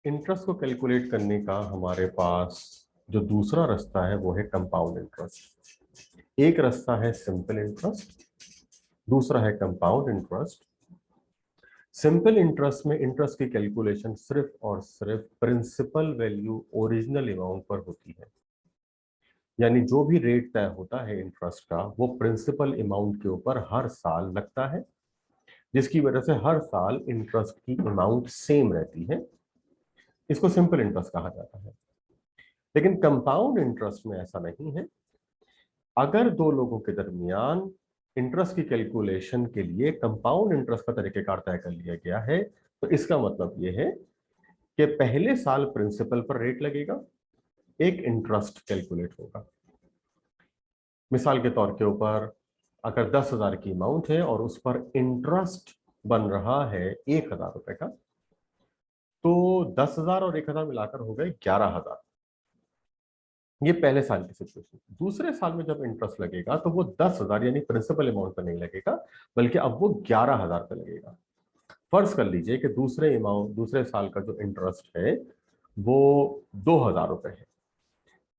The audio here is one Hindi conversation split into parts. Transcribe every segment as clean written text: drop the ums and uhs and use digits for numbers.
इंटरेस्ट को कैलकुलेट करने का हमारे पास जो दूसरा रास्ता है वो है कंपाउंड इंटरेस्ट। एक रास्ता है सिंपल इंटरेस्ट, दूसरा है कंपाउंड इंटरेस्ट। सिंपल इंटरेस्ट में इंटरेस्ट की कैलकुलेशन सिर्फ और सिर्फ प्रिंसिपल वैल्यू ओरिजिनल अमाउंट पर होती है, यानी जो भी रेट तय होता है इंटरेस्ट का वो प्रिंसिपल अमाउंट के ऊपर हर साल लगता है, जिसकी वजह से हर साल इंटरेस्ट की अमाउंट सेम रहती है। इसको सिंपल इंटरेस्ट कहा जाता है। लेकिन कंपाउंड इंटरेस्ट में ऐसा नहीं है। अगर दो लोगों के दरमियान इंटरेस्ट की कैलकुलेशन के लिए कंपाउंड इंटरेस्ट का तरीकेकार तय कर लिया गया है, तो इसका मतलब यह है कि पहले साल प्रिंसिपल पर रेट लगेगा, एक इंटरेस्ट कैलकुलेट होगा। मिसाल के तौर के ऊपर अगर 10,000 की अमाउंट है और उस पर इंटरेस्ट बन रहा है 1,000 रुपए का, तो 10,000 और 1,000 मिलाकर हो गए 11,000। ये पहले साल की सिचुएशन। दूसरे साल में जब इंटरेस्ट लगेगा तो वो 10,000 यानी प्रिंसिपल अमाउंट पर नहीं लगेगा, बल्कि अब वो 11,000 पे लगेगा। फर्ज कर लीजिए कि दूसरे साल का जो इंटरेस्ट है वो 2,000 रुपए है,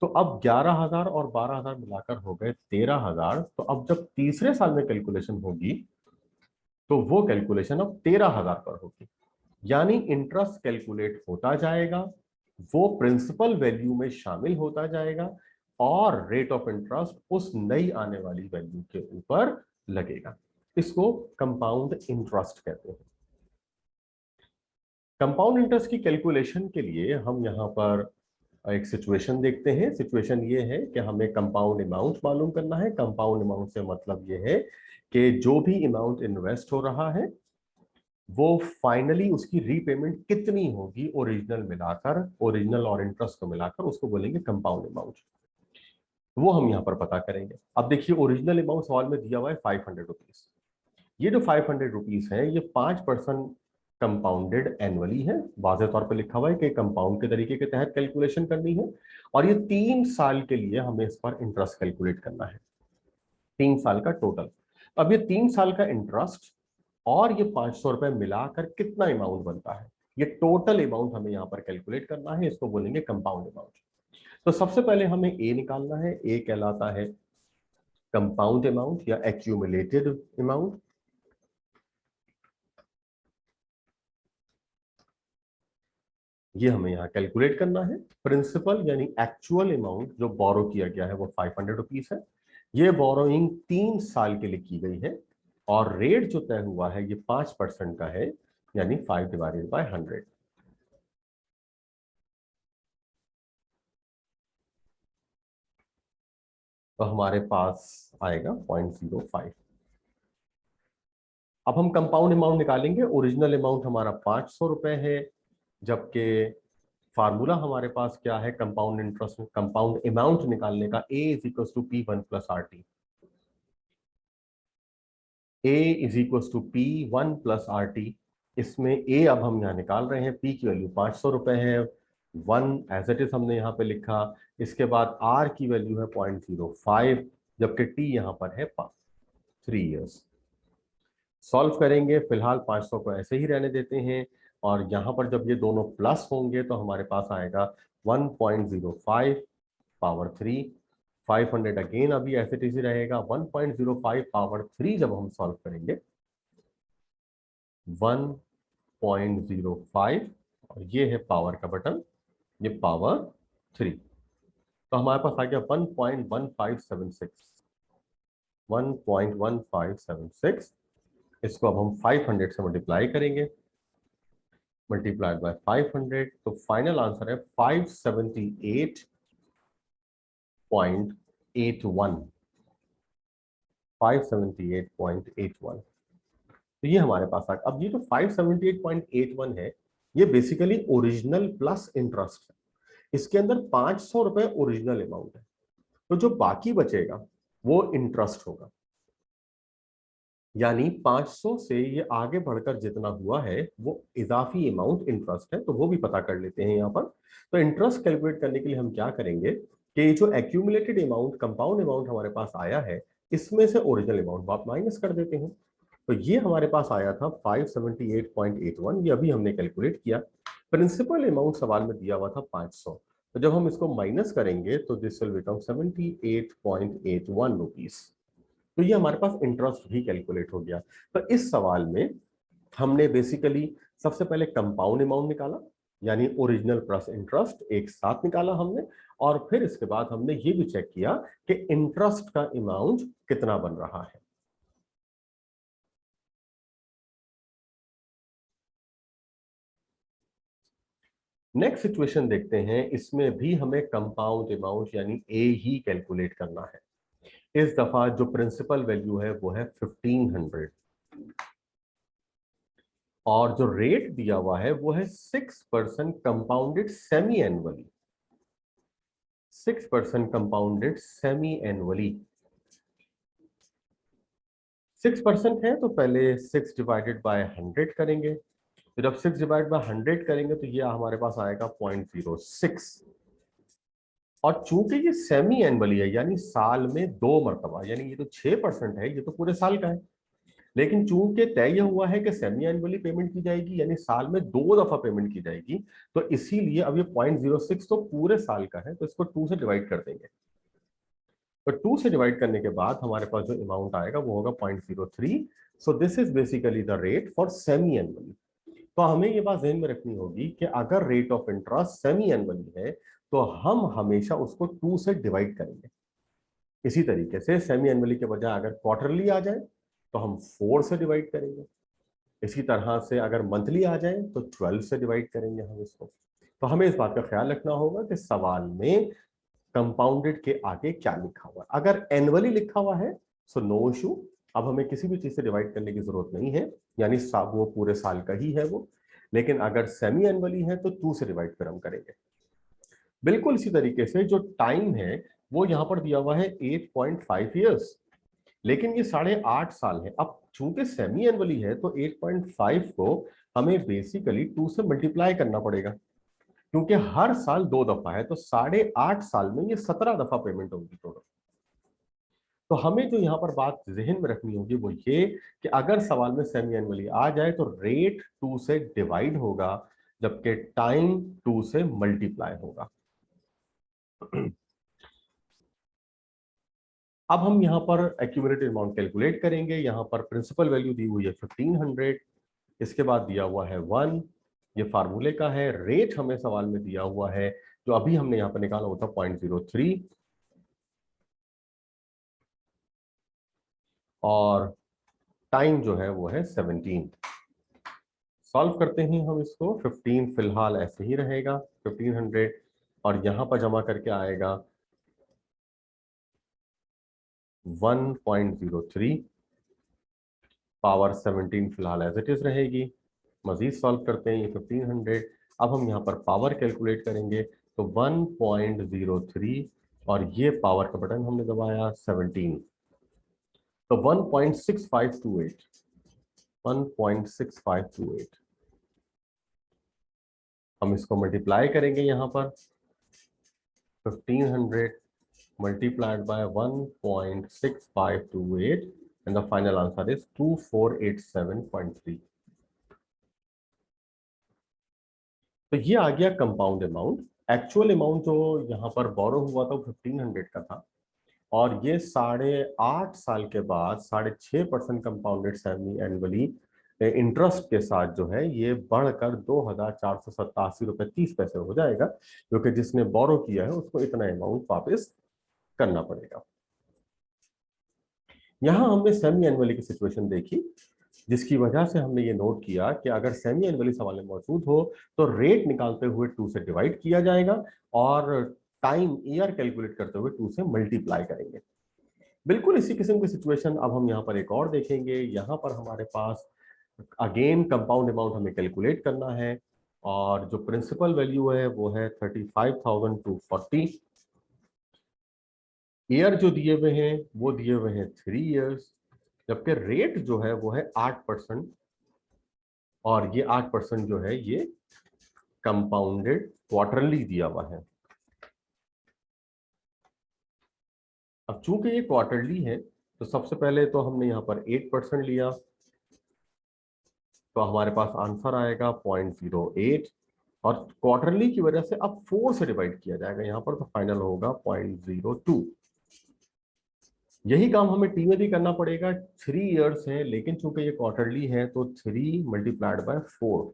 तो अब 11,000 और 12,000 मिलाकर हो गए 13,000। तो अब जब तीसरे साल में कैलकुलेशन होगी तो वो कैलकुलेशन अब 13,000 पर होगी, यानी इंटरेस्ट कैलकुलेट होता जाएगा, वो प्रिंसिपल वैल्यू में शामिल होता जाएगा और रेट ऑफ इंटरेस्ट उस नई आने वाली वैल्यू के ऊपर लगेगा। इसको कंपाउंड इंटरेस्ट कहते हैं। कंपाउंड इंटरेस्ट की कैलकुलेशन के लिए हम यहां पर एक सिचुएशन देखते हैं। सिचुएशन ये है कि हमें कंपाउंड अमाउंट मालूम करना है। कंपाउंड अमाउंट से मतलब ये है कि जो भी अमाउंट इन्वेस्ट हो रहा है वो फाइनली उसकी रीपेमेंट कितनी होगी, ओरिजिनल मिलाकर, ओरिजिनल और इंटरेस्ट को मिलाकर, उसको बोलेंगे कंपाउंड अमाउंट। वो हम यहाँ पर पता करेंगे। अब देखिए, ओरिजिनल अमाउंट सवाल में दिया हुआ है 500 रुपीज। ये जो 500 रुपीज है ये 5% कंपाउंडेड एनुअली है। वाज़ेह तौर पे लिखा हुआ है कि कंपाउंड के तरीके के तहत कैलकुलेशन करनी है, और ये 3 साल के लिए हमें इस पर इंटरेस्ट कैलकुलेट करना है, 3 साल का टोटल। अब ये 3 साल का इंटरेस्ट और ये 500 रुपए मिलाकर कितना अमाउंट बनता है, ये टोटल अमाउंट हमें यहाँ पर कैलकुलेट करना है। इसको बोलेंगे कंपाउंड अमाउंट। तो सबसे पहले हमें ए निकालना है। ए कहलाता है कंपाउंड अमाउंट या एक्यूमुलेटेड अमाउंट। ये हमें यहाँ कैलकुलेट करना है। प्रिंसिपल यानी एक्चुअल अमाउंट जो बोरो किया गया है वो 500 रुपीज है। ये बोरोइंग 3 साल के लिए की गई है और रेट जो तय हुआ है ये 5% का है, यानी 5/100। तो हमारे पास आएगा 0.05। अब हम कंपाउंड अमाउंट निकालेंगे। ओरिजिनल अमाउंट हमारा 500 रुपए है, जबकि फार्मूला हमारे पास क्या है कंपाउंड इंटरेस्ट, कंपाउंड अमाउंट निकालने का, A is equal to P1 plus RT। A is equal to P1 plus RT। इसमें ए अब हम यहाँ निकाल रहे हैं, पी की वैल्यू 500 रुपए है, 1 एज इट इज हमने यहाँ पे लिखा। इसके बाद आर की वैल्यू है 0.05, जबकि टी यहाँ पर है 3 इयर्स। सॉल्व करेंगे, फिलहाल 500 को ऐसे ही रहने देते हैं, और यहाँ पर जब ये दोनों प्लस होंगे तो हमारे पास आएगा 1.05 पावर 3। 500 अगेन अभी ऐसे ही रहेगा। 1.05 पावर 3 जब हम सॉल्व करेंगे 1.05, और ये है पावर का बटन, ये पावर 3, तो हमारे पास आ गया 1.1576। 1.1576, इसको अब हम 500 से मल्टीप्लाई करेंगे, मल्टीप्लाइड बाय 500, तो फाइनल आंसर है 578.81। 578.81। तो ये हमारे पास आ, अब ये जो 578.81 है ये बेसिकली ओरिजिनल प्लस इंटरेस्ट है। इसके अंदर 500 रुपए ओरिजिनल अमाउंट है, तो जो बाकी बचेगा वो इंटरेस्ट होगा। यानी 500 से ये आगे बढ़कर जितना हुआ है वो इजाफी अमाउंट इंटरेस्ट है, तो वो भी पता कर लेते हैं यहाँ पर। तो इंटरेस्ट कैलकुलेट करने के लिए हम क्या करेंगे कि जो एक्यूमुलेटेड अमाउंट, कंपाउंड अमाउंट हमारे पास आया है, इसमें से ओरिजिनल अमाउंट आप माइनस कर देते हैं। तो ये हमारे पास आया था 578.81, ये अभी हमने कैलकुलेट किया। प्रिंसिपल अमाउंट सवाल में दिया हुआ था 500, तो जब हम इसको माइनस करेंगे तो दिस विल बिकम 78.81 रुपीस। तो ये हमारे पास इंटरेस्ट भी कैलकुलेट हो गया। तो इस सवाल में हमने बेसिकली सबसे पहले कंपाउंड अमाउंट निकाला, यानी ओरिजिनल प्लस इंटरेस्ट एक साथ निकाला हमने, और फिर इसके बाद हमने ये भी चेक किया कि इंटरेस्ट का अमाउंट कितना बन रहा है। नेक्स्ट सिचुएशन देखते हैं, इसमें भी हमें कंपाउंड अमाउंट यानी ए ही कैलकुलेट करना है। इस दफा जो प्रिंसिपल वैल्यू है वो है 1500, और जो रेट दिया हुआ है वो है 6% compounded semi annually. 6% compounded semi annually. 6% है तो पहले 6 डिवाइडेड बाय 100 करेंगे, तो जब 6 डिवाइड बाय 100 करेंगे तो ये हमारे पास आएगा 0.06। और चूंकि ये सेमी एनुअली है यानी साल में 2 मरतबा, यानी ये तो 6% है, ये तो पूरे साल का है, लेकिन चूंकि तय हुआ है कि सेमी एनुअली पेमेंट की जाएगी यानी साल में 2 दफा पेमेंट की जाएगी, तो इसीलिए अब ये 0.06 तो पूरे साल का है, तो इसको 2 से डिवाइड कर देंगे। तो 2 से डिवाइड करने के बाद हमारे पास जो अमाउंट आएगा वो होगा 0.03। So this is basically the rate for semi annually. तो हमें ये बात ध्यान में रखनी होगी कि अगर rate of interest semi annually है तो हम हमेशा उसको 2 से डिवाइड करेंगे। इसी तरीके से सेमी एनुअली के बजाय अगर क्वार्टरली आ जाए तो हम 4 से डिवाइड करेंगे। इसी तरह से अगर मंथली आ जाए तो 12 से डिवाइड करेंगे हम इसको। तो हमें इस बात का ख्याल रखना होगा कि सवाल में कंपाउंडेड के आगे क्या लिखा हुआ है। अगर एनुअली लिखा हुआ है सो नो इशू, अब हमें किसी भी चीज से डिवाइड करने की जरूरत नहीं है, यानी वो पूरे साल का ही है वो। लेकिन अगर सेमी एनुअली है तो 2 से डिवाइड फिर हम करेंगे। बिल्कुल इसी तरीके से जो टाइम है वो यहाँ पर दिया हुआ है 8.5 ईयर्स, लेकिन ये 8.5 साल है। अब चूंकि सेमी एनुअली है तो 8.5 को हमें बेसिकली 2 से मल्टीप्लाई करना पड़ेगा, क्योंकि हर साल 2 दफा है, तो 8.5 साल में ये 17 दफा पेमेंट होगी टोटल। तो हमें जो यहाँ पर बात जहन में रखनी होगी वो ये कि अगर सवाल में सेमी एनुअली आ जाए तो रेट 2 से डिवाइड होगा, जबकि टाइम 2 से मल्टीप्लाई होगा। अब हम यहाँ पर एक्यूमुलेटेड अमाउंट कैलकुलेट करेंगे। यहाँ पर प्रिंसिपल वैल्यू दी हुई है 1500, इसके बाद दिया हुआ है 1, ये फार्मूले का है। रेट हमें सवाल में दिया हुआ है जो अभी हमने यहाँ पर निकाला होता 0.03, और टाइम जो है वो है 17। सॉल्व करते हैं हम इसको। 15 फिलहाल ऐसे ही रहेगा 1500, और यहां पर जमा करके आएगा 1.03, पावर 17 फिलहाल एज इट इज रहेगी। मजीद सॉल्व करते हैं ये 1500। अब हम यहाँ पर पावर कैलकुलेट करेंगे तो 1.03, और ये पावर का बटन हमने दबाया 17, तो 1.6528, 1.6528। हम इसको मल्टीप्लाई करेंगे यहाँ पर 1500 multiplied by 1.6528, and the final answer is 2487.3। तो ये आ गया कंपाउंड अमाउंट। एक्चुअल अमाउंट जो यहाँ पर बोरो हुआ था वो 1500 का था, और ये 8.5 साल के बाद 6.5% कंपाउंडेड सेमी एनुअली इंटरेस्ट के साथ जो है ये बढ़कर 2487.30 रुपए हो जाएगा, क्योंकि जिसने बोरो किया है उसको इतना अमाउंट वापस करना पड़ेगा। यहां हमने सेमी एनुअली की सिचुएशन देखी, जिसकी वजह से हमने ये नोट किया कि अगर सेमी एनुअली सवाल में मौजूद हो तो रेट निकालते हुए 2 से डिवाइड किया जाएगा, और टाइम ईयर कैलकुलेट करते हुए 2 से मल्टीप्लाई करेंगे। बिल्कुल इसी किस्म की सिचुएशन अब हम यहाँ पर एक और देखेंगे। यहाँ पर हमारे पास अगेन कंपाउंड अमाउंट हमें कैलकुलेट करना है, और जो प्रिंसिपल वैल्यू है वो है 35,240। ईयर जो दिए हुए हैं वो दिए हुए हैं 3 इयर्स, जबकि रेट जो है वो है 8%, और ये 8% जो है ये कंपाउंडेड क्वार्टरली दिया हुआ है। अब चूंकि ये क्वार्टरली है तो सबसे पहले तो हमने यहाँ पर 8% लिया, तो हमारे पास आंसर आएगा 0.08। और क्वार्टरली की वजह से अब 4 से डिवाइड किया जाएगा यहाँ पर, तो फाइनल होगा 0.02। यही काम हमें टी में भी करना पड़ेगा। 3 इयर्स है, लेकिन चूंकि ये क्वार्टरली है तो 3 मल्टीप्लाइड बाय 4,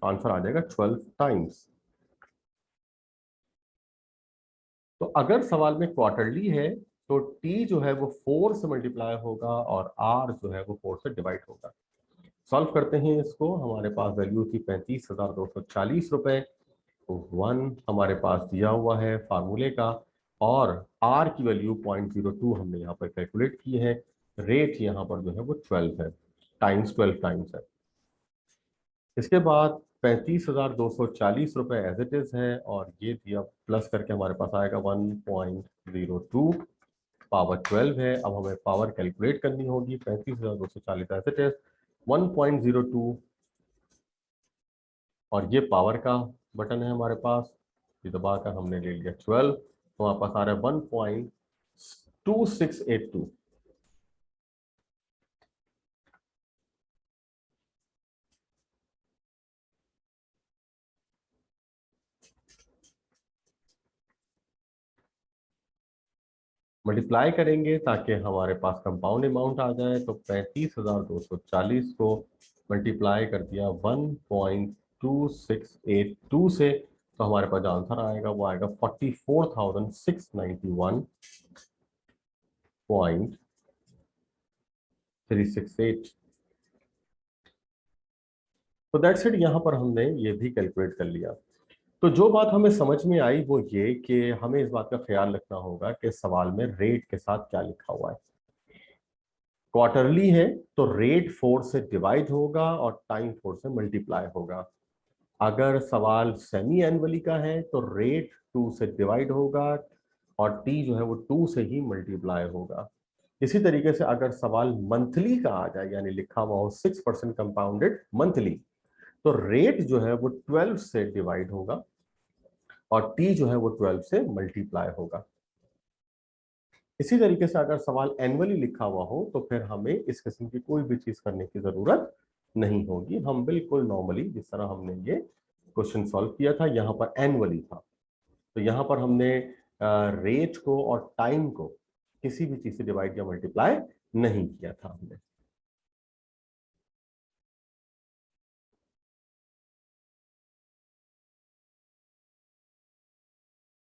आंसर आ जाएगा 12 टाइम्स। तो अगर सवाल में क्वार्टरली है तो टी जो है वो 4 से मल्टीप्लाई होगा और आर जो है वो 4 से डिवाइड होगा। सॉल्व करते हैं इसको। हमारे पास वैल्यू थी 35,240 रुपए। 1 हमारे पास दिया हुआ है फार्मूले का, और आर की वैल्यू 0.02 हमने यहाँ पर कैलकुलेट की है। रेट यहाँ पर जो है वो 12 है, टाइम्स 12 टाइम्स है। इसके बाद 35,240 रुपए एज इट इज है, और ये दिया प्लस करके हमारे पास आएगा 1.02 पावर 12 है। अब हमें पावर कैलकुलेट करनी होगी। 35,240 एज इट इज 1.02, और ये पावर का बटन है हमारे पास, ये दबाकर हमने ले लिया 12, तो हमारे पास आ रहा है 1.2682। मल्टीप्लाई करेंगे ताकि हमारे पास कंपाउंड अमाउंट आ जाए, तो 35,240 को मल्टीप्लाई कर दिया 1.2682 से, तो हमारे पास जो आंसर आएगा वो आएगा 44,691.368। तो दैट्स इट। यहाँ पर हमने ये भी कैलकुलेट कर लिया। तो जो बात हमें समझ में आई वो ये कि हमें इस बात का ख्याल रखना होगा कि सवाल में रेट के साथ क्या लिखा हुआ है। क्वार्टरली है तो रेट 4 से डिवाइड होगा और टाइम 4 से मल्टीप्लाई होगा। अगर सवाल सेमी एनुअली का है तो रेट 2 से डिवाइड होगा और टी जो है वो 2 से ही मल्टीप्लाई होगा। इसी तरीके से अगर सवाल मंथली का आ जाए, यानी लिखा हुआ हो 6% कंपाउंडेड मंथली, तो रेट जो है वो 12 से डिवाइड होगा और टी जो है वो 12 से मल्टीप्लाई होगा। इसी तरीके से अगर सवाल एनुअली लिखा हुआ हो तो फिर हमें इस किस्म की कोई भी चीज करने की जरूरत नहीं होगी। हम बिल्कुल नॉर्मली जिस तरह हमने ये क्वेश्चन सॉल्व किया था, यहाँ पर एनुअली था, तो यहाँ पर हमने रेट को और टाइम को किसी भी चीज से डिवाइड या मल्टीप्लाई नहीं किया था हमने।